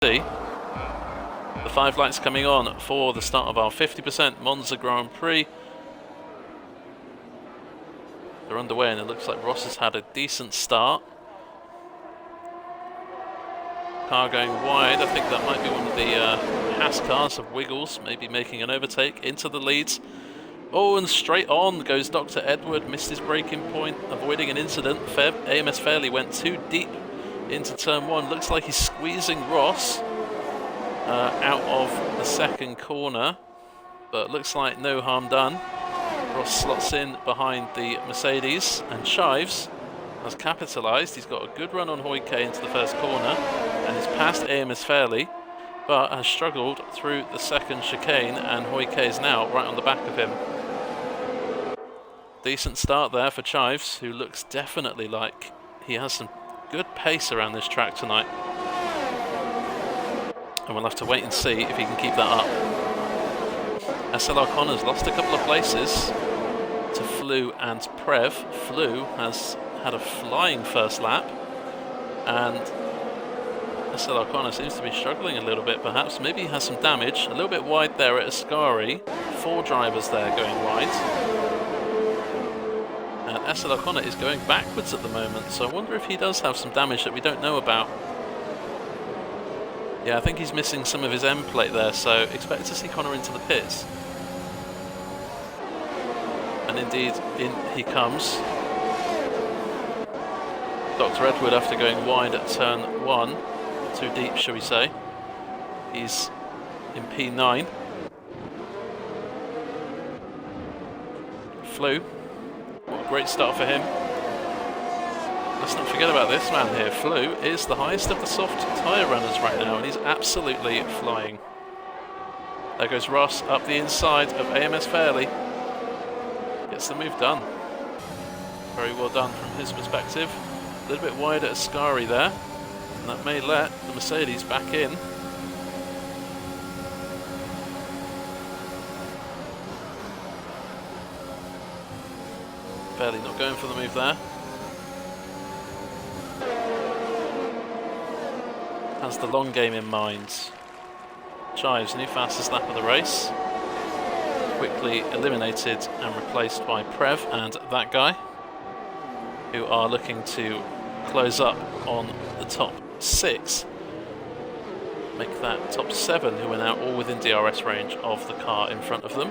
The 5 lights coming on for the start of our 50% Monza Grand Prix. They're underway and it looks like Ross has had a decent start. Car going wide. I think that might be one of the Haas cars of Wiggles, maybe making an overtake into the leads. Oh, and straight on goes Dr. Edward, missed his braking point, avoiding an incident. AMS Fairley went too deep into turn 1. Looks like he's squeezing Ross out of the second corner, but looks like no harm done. Ross slots in behind the Mercedes, and Chives has capitalised. He's got a good run on Hoyke into the first corner, and he's passed AMS Fairley, but has struggled through the second chicane, and Hoyke is now right on the back of him. Decent start there for Chives, who looks definitely like he has some good pace around this track tonight. And we'll have to wait and see if he can keep that up. SLR Connors lost a couple of places to Flew and Prev. Flew has had a flying first lap, and SLR Connor seems to be struggling a little bit perhaps. Maybe he has some damage. A little bit wide there at Ascari. 4 drivers there going wide. And SLR Connor is going backwards at the moment, so I wonder if he does have some damage that we don't know about. Yeah, I think he's missing some of his end plate there, so expect to see Connor into the pits. And indeed, in he comes. Dr. Edward, after going wide at turn 1, too deep shall we say, he's in P9. Flew, what a great start for him. Let's not forget about this man here. Flew is the highest of the soft tyre runners right now, and he's absolutely flying. There goes Ross up the inside of AMS Fairley. Gets the move done. Very well done from his perspective. A little bit wide at Ascari there, and that may let the Mercedes back in. Fairley not going for the move there. Has the long game in mind. Chives, new fastest lap of the race. Quickly eliminated and replaced by Prev and that guy, who are looking to close up on the top 6. Make that top 7, who are now all within DRS range of the car in front of them.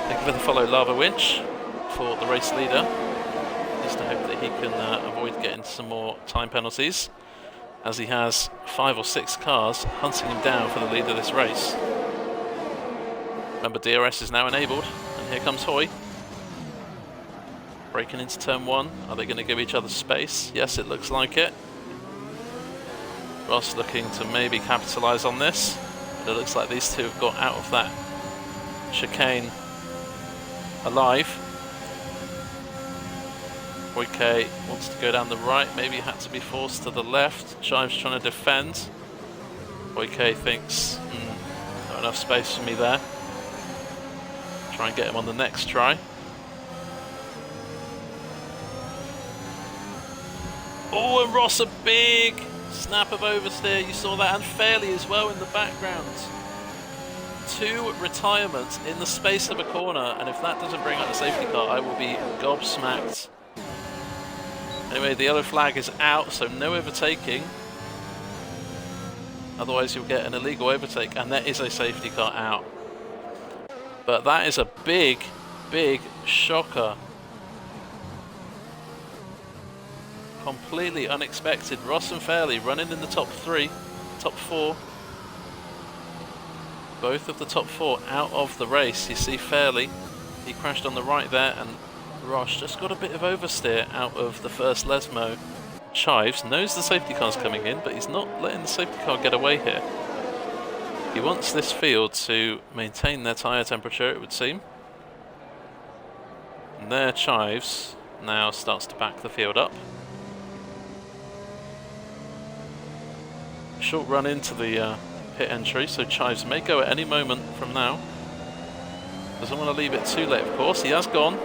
Thank you for the follow, Lava Winch, for the race leader. Just to hope that he can avoid getting some more time penalties, as he has 5 or 6 cars hunting him down for the lead of this race. Remember, DRS is now enabled, and here comes Hoy. Breaking into turn 1. Are they going to give each other space? Yes, it looks like it. Ross looking to maybe capitalise on this, but it looks like these two have got out of that chicane alive. Hoyke wants to go down the right, maybe had to be forced to the left. Chives trying to defend. Hoyke thinks, not enough space for me there. Try and get him on the next try. Oh, and Ross, a big snap of oversteer. You saw that, and Fairley as well in the background. 2 retirements in the space of a corner, and if that doesn't bring out the safety car, I will be gobsmacked. Anyway, the yellow flag is out, so no overtaking. Otherwise you'll get an illegal overtake, and there is a safety car out. But that is a big, big shocker. Completely unexpected. Ross and Fairley running in the top 3, top 4. Both of the top 4 out of the race. You see Fairley, he crashed on the right there, and Ross just got a bit of oversteer out of the first Lesmo. Chives knows the safety car's coming in, but he's not letting the safety car get away here. He wants this field to maintain their tyre temperature, it would seem. And there Chives now starts to back the field up. Short run into the pit entry, so Chives may go at any moment from now. Doesn't want to leave it too late, of course. He has gone.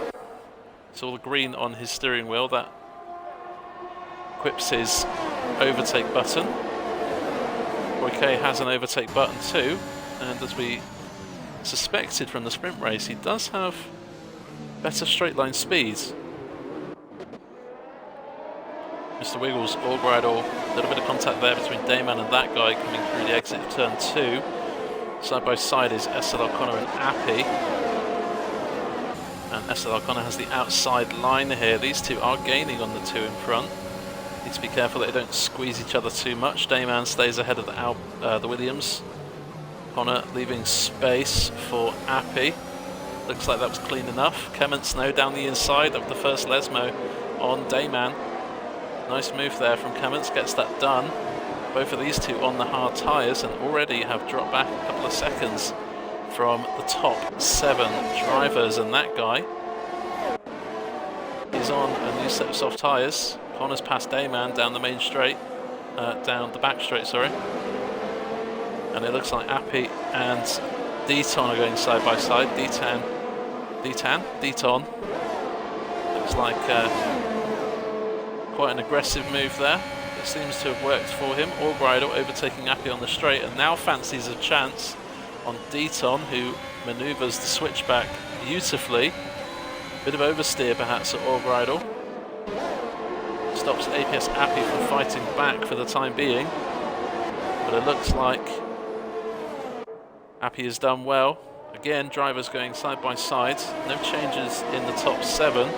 It's all the green on his steering wheel that equips his overtake button. Hoike has an overtake button too, and as we suspected from the sprint race, he does have better straight line speeds. Mr. Wiggles, all bridle, a little bit of contact there between Dayman and that guy coming through the exit of turn 2. Side by side is SL O'Connor and Appy. And SL O'Connor has the outside line here. These two are gaining on the two in front. Need to be careful that they don't squeeze each other too much. Dayman stays ahead of the Williams. Connor leaving space for Appy. Looks like that was clean enough. Clement Snow down the inside of the first Lesmo on Dayman. Nice move there from Clements, gets that done. Both of these two on the hard tyres and already have dropped back a couple of seconds from the top 7 drivers, and that guy is on a new set of soft tyres. Connor's past Dayman down the main straight, down the back straight, sorry. And it looks like Appy and Deton are going side by side. Deton. Looks like quite an aggressive move there. It seems to have worked for him. Allbridle overtaking Appy on the straight and now fancies a chance on Deton, who manoeuvres the switchback beautifully. Bit of oversteer perhaps at Allbridle. Stops APS Appy from fighting back for the time being. But it looks like Appy has done well. Again, drivers going side by side. No changes in the top 7.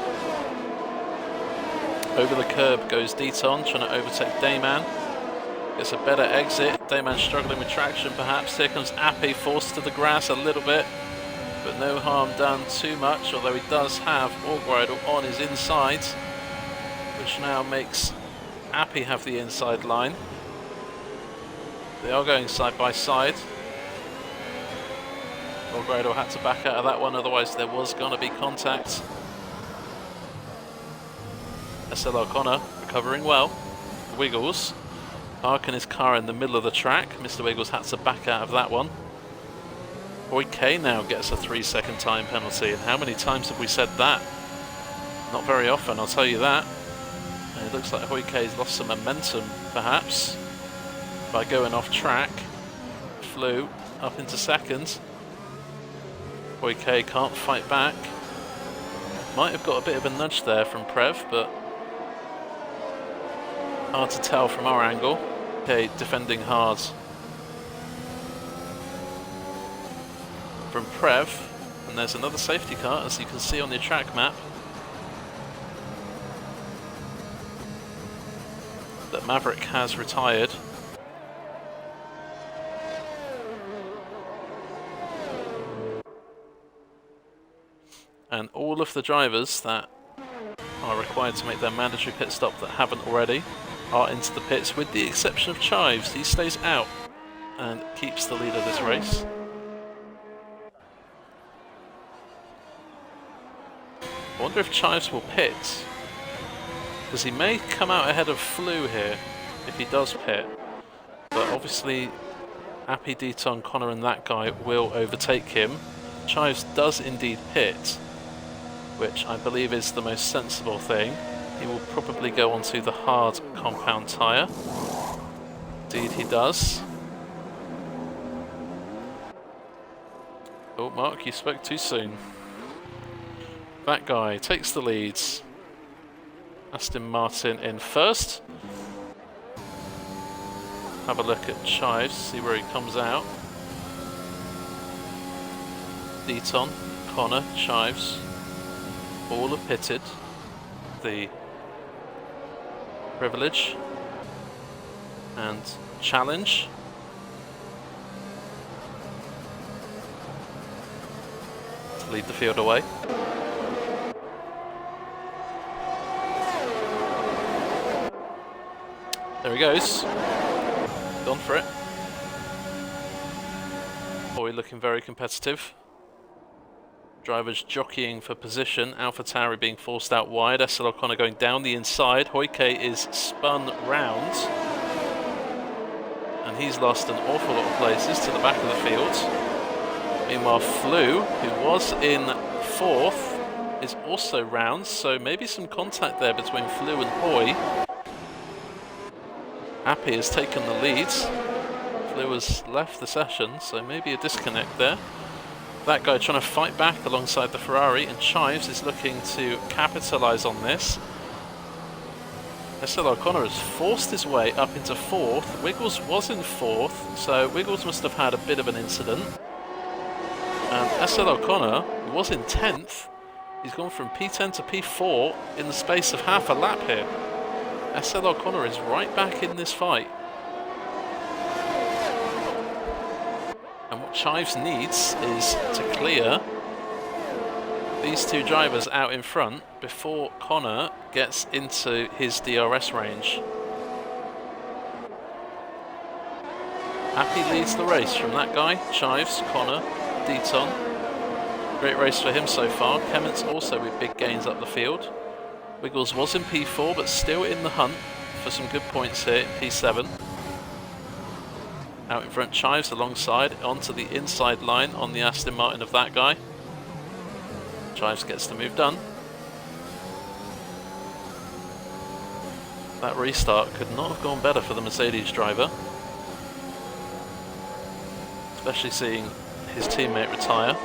Over the curb goes Deton, trying to overtake Dayman. Gets a better exit. Dayman struggling with traction perhaps. Here comes Appy, forced to the grass a little bit, but no harm done too much, although he does have Allbridle on his inside, which now makes Appy have the inside line. They are going side by side. Allbridle had to back out of that one, otherwise there was going to be contact. SL O'Connor recovering well. Wiggles parking his car in the middle of the track. Mr. Wiggles had to back out of that one. Hoike now gets a 3-second time penalty, and how many times have we said that? Not very often, I'll tell you that. And it looks like Hoike's lost some momentum perhaps by going off track. Flew up into second. Hoike can't fight back. Might have got a bit of a nudge there from Prev, but hard to tell from our angle. Okay, defending hard from Prev, and there's another safety car as you can see on the track map that Maverick has retired. And all of the drivers that are required to make their mandatory pit stop that haven't already are into the pits, with the exception of Chives. He stays out and keeps the lead of this race. I wonder if Chives will pit, because he may come out ahead of Flew here if he does pit, but obviously Appy, Deton, Connor and that guy will overtake him. Chives does indeed pit, which I believe is the most sensible thing. He will probably go onto the hard compound tyre. Indeed he does. Oh, Mark, you spoke too soon. That guy takes the leads. Aston Martin in first. Have a look at Chives, see where he comes out. Deton, Connor, Chives, all are pitted. The Privilege and Challenge. To lead the field away. There he goes. Gone for it. Boy, looking very competitive. Drivers jockeying for position. AlphaTauri being forced out wide. SL O'Connor going down the inside. Hoike is spun round. And he's lost an awful lot of places to the back of the field. Meanwhile, Flew, who was in 4th, is also round. So maybe some contact there between Flew and Hoy. Appy has taken the lead. Lewis left the session, so maybe a disconnect there. That guy trying to fight back alongside the Ferrari, and Chives is looking to capitalise on this. SL O'Connor has forced his way up into 4th. Wiggles was in 4th, so Wiggles must have had a bit of an incident. And SL O'Connor was in 10th. He's gone from P10 to P4 in the space of half a lap here. SL O'Connor is right back in this fight. And what Chives needs is to clear these two drivers out in front before Connor gets into his DRS range. Happy leads the race from that guy, Chives, Connor, Deaton. Great race for him so far. Clements also with big gains up the field. Wiggles was in P4 but still in the hunt for some good points here in P7. Out in front, Chives alongside, onto the inside line on the Aston Martin of that guy. Chives gets the move done. That restart could not have gone better for the Mercedes driver. Especially seeing his teammate retire.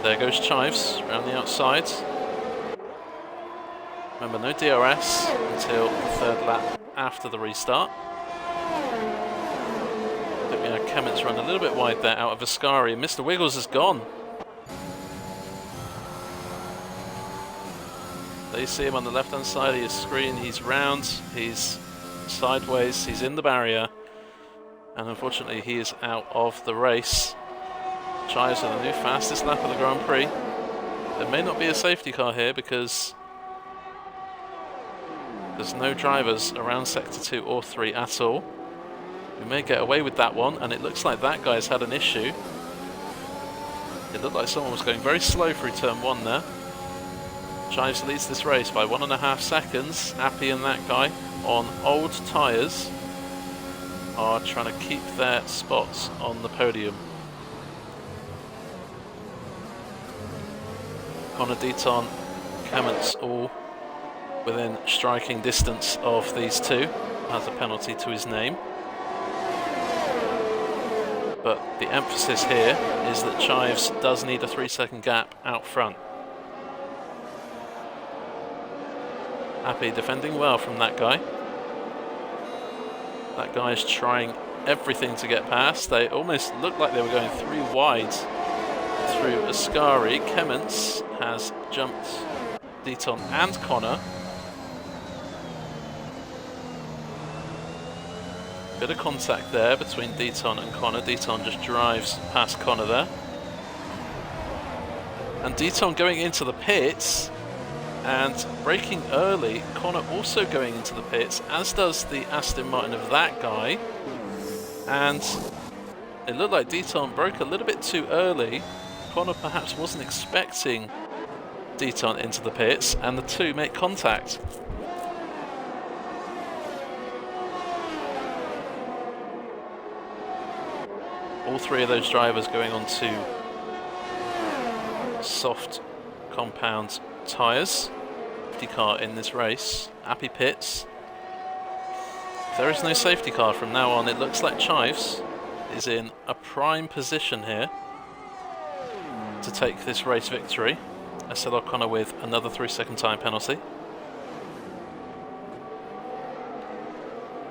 There goes Chives around the outside. Remember, no DRS until the 3rd lap after the restart. I think we had Clements run a little bit wide there out of Ascari, and Mr. Wiggles is gone. There you see him on the left hand side of your screen. He's round, he's sideways, he's in the barrier, and unfortunately he is out of the race. Chives with the new fastest lap of the Grand Prix. There may not be a safety car here because there's no drivers around Sector 2 or 3 at all. We may get away with that one, and it looks like that guy's had an issue. It looked like someone was going very slow through turn 1 there. Chives leads this race by 1.5 seconds. Appy and that guy on old tyres are trying to keep their spots on the podium. Connor, Deaton, Clements all within striking distance of these two. Has a penalty to his name. But the emphasis here is that Chives does need a 3-second gap out front. Happy defending well from that guy. That guy is trying everything to get past. They almost looked like they were going 3 wide through Ascari. Clements has jumped Deaton and Connor. Bit of contact there between Deaton and Connor. Deaton just drives past Connor there. And Deaton going into the pits and braking early. Connor also going into the pits, as does the Aston Martin of that guy. And it looked like Deaton broke a little bit too early. Connor perhaps wasn't expecting Deaton into the pits, and the two make contact. All 3 of those drivers going on to soft compound tyres. Safety car in this race. Happy pits. If there is no safety car from now on, it looks like Chives is in a prime position here to take this race victory. SL O'Connor with another 3-second time penalty.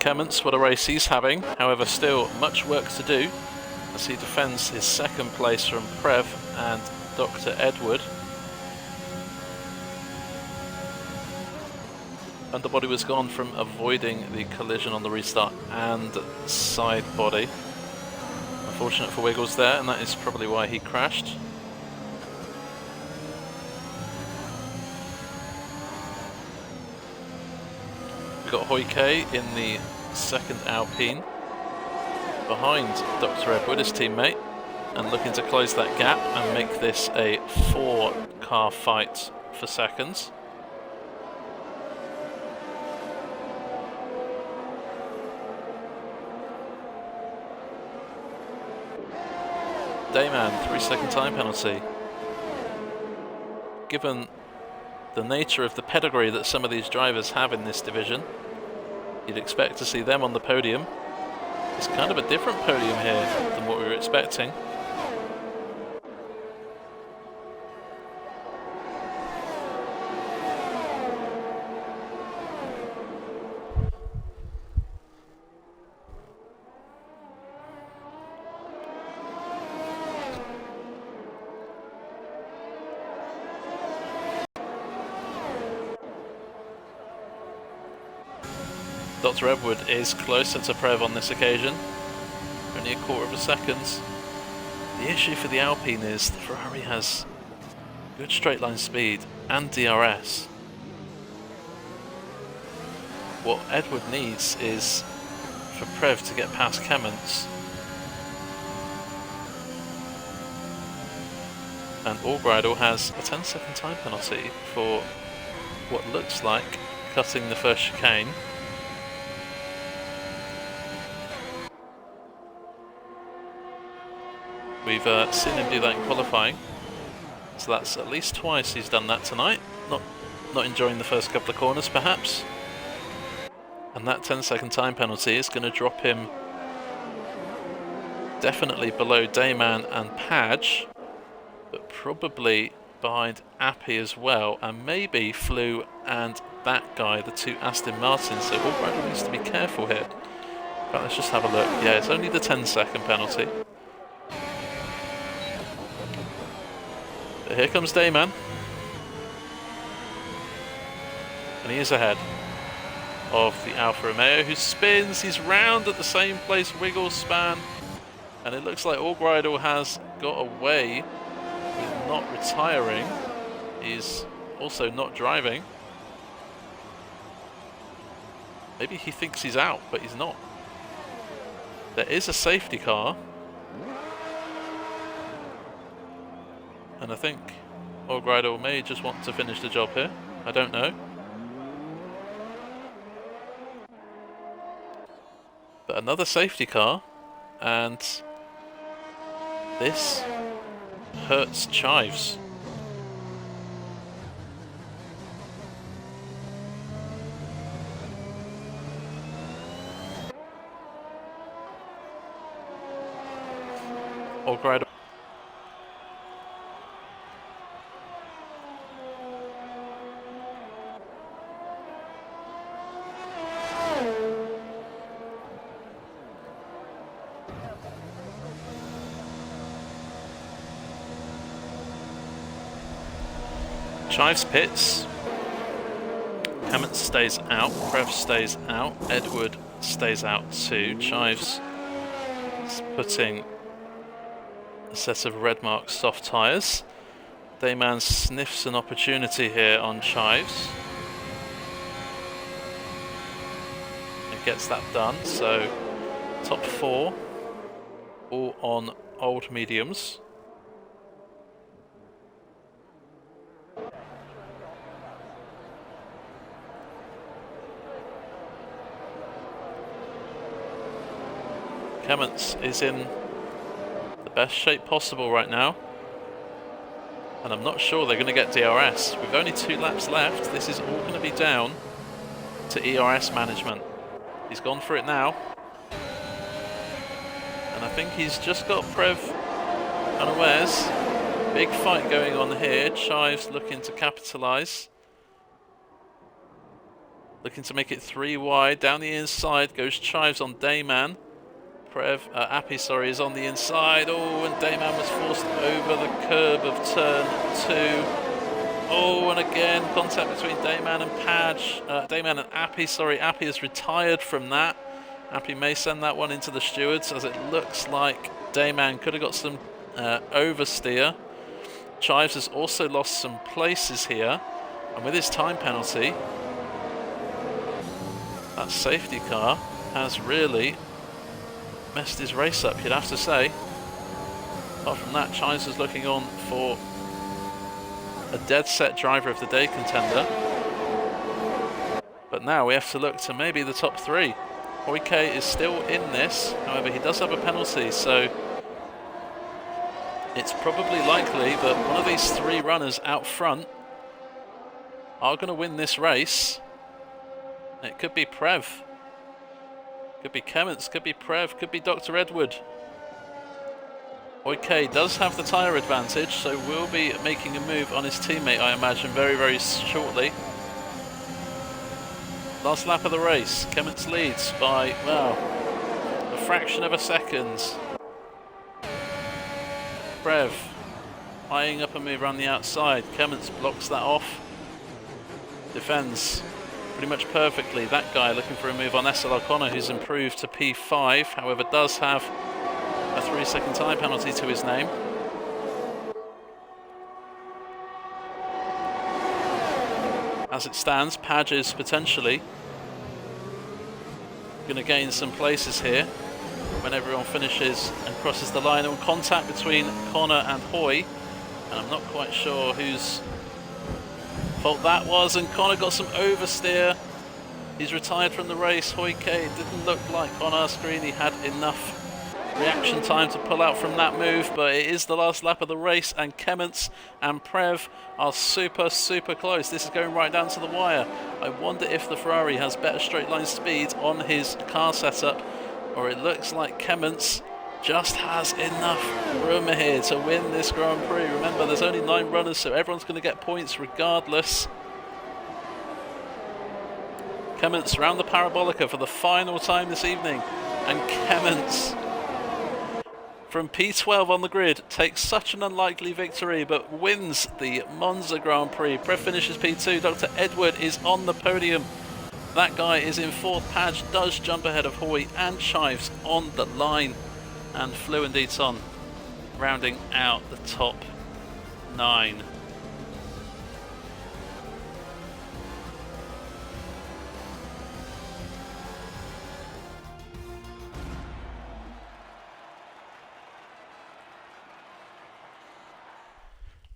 Clements, what a race he's having. However, still much work to do as he defends his 2nd place from Prev and Dr. Edward. Underbody was gone from avoiding the collision on the restart and side body. Unfortunate for Wiggles there, and that is probably why he crashed. We've got Hoyke in the 2nd Alpine behind Dr. Edward, his teammate, and looking to close that gap and make this a 4-car fight for seconds. Dayman, 3-second time penalty. Given the nature of the pedigree that some of these drivers have in this division, You'd expect to see them on the podium. It's kind of a different podium here than what we were expecting. Dr. Edward is closer to Prev on this occasion, only a quarter of a second. The issue for the Alpine is the Ferrari has good straight line speed and DRS. What Edward needs is for Prev to get past Kemmons. And Allbridle has a 10-second time penalty for what looks like cutting the first chicane. We've seen him do that in qualifying, so that's at least twice he's done that tonight. Not enjoying the first couple of corners, perhaps. And that 10-second time penalty is going to drop him definitely below Dayman and Padge, but probably behind Appy as well, and maybe Flew and that guy, the two Aston Martins. So Allbridle needs to be careful here. But let's just have a look. Yeah, it's only the 10-second penalty. But here comes Dayman. And he is ahead of the Alfa Romeo, who spins. He's round at the same place Wiggles span. And it looks like Allbridle has got away with not retiring. He's also not driving. Maybe he thinks he's out, but he's not. There is a safety car. And I think Allbridle may just want to finish the job here. I don't know. But another safety car, and this hurts Chives. Allbridle. Chives pits. Hammett stays out. Prev stays out. Edward stays out too. Chives is putting a set of red mark soft tyres. Dayman sniffs an opportunity here on Chives. And gets that done. So top four, all on old mediums. Kemmons is in the best shape possible right now, and I'm not sure they're going to get DRS. With only 2 laps left, this is all going to be down to ERS management. He's gone for it now, and I think he's just got Prev unawares. Big fight going on here. Chives looking to capitalise, looking to make it 3 wide. Down the inside goes Chives on Dayman. Appy, sorry, is on the inside. Oh, and Dayman was forced over the curb of turn 2. Oh, and again, contact between Dayman and Padge. Dayman and Appy, sorry, Appy has retired from that. Appy may send that one into the stewards, as it looks like Dayman could have got some oversteer. Chives has also lost some places here, and with his time penalty, that safety car has really messed his race up, you'd have to say. Apart from that, Chives is looking on for a dead set driver of the day contender. But now we have to look to maybe the top 3. Hoike is still in this, however he does have a penalty, so it's probably likely that one of these 3 runners out front are going to win this race. It could be Prev. Could be Kemmets, could be Prev, could be Dr. Edward. Hoyke does have the tyre advantage, so will be making a move on his teammate, I imagine, very, very shortly. Last lap of the race. Kemmets leads by, well, a fraction of a second. Prev eyeing up a move around the outside. Kemmets blocks that off. Defends pretty much perfectly. That guy looking for a move on SL O'Connor, who's improved to P5, however does have a 3-second time penalty to his name. As it stands, Padge is potentially going to gain some places here when everyone finishes and crosses the line. On contact between Connor and Hoy, and I'm not quite sure whose fault that was, and Connor got some oversteer. He's retired from the race. Hoyke, it didn't look like on our screen he had enough reaction time to pull out from that move, but it is the last lap of the race, and Kemmets and Prev are super, super close. This is going right down to the wire. I wonder if the Ferrari has better straight line speed on his car setup, or it looks like Kemmets just has enough room here to win this Grand Prix. Remember, there's only 9 runners, so everyone's going to get points regardless. Kemmets round the Parabolica for the final time this evening, and Kemmets from P12 on the grid takes such an unlikely victory, but wins the Monza Grand Prix. Prev finishes P2. Dr. Edward is on the podium. That guy is in 4th. Padge does jump ahead of Hoy and Chives on the line. And Flew and Eton rounding out the top 9.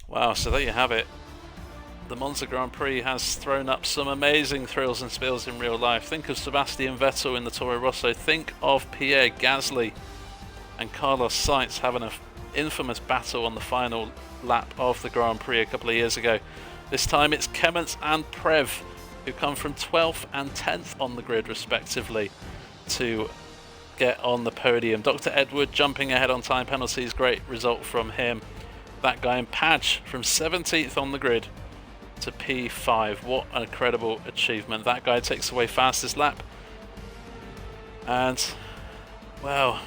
Wow, so there you have it. The Monza Grand Prix has thrown up some amazing thrills and spills in real life. Think of Sebastian Vettel in the Toro Rosso. Think of Pierre Gasly and Carlos Sainz having an infamous battle on the final lap of the Grand Prix a couple of years ago. This time it's Kemmets and Prev, who come from 12th and 10th on the grid respectively, to get on the podium. Dr. Edward jumping ahead on time penalties, great result from him. That guy in Padge from 17th on the grid to P5. What an incredible achievement. That guy takes away fastest lap. And, well,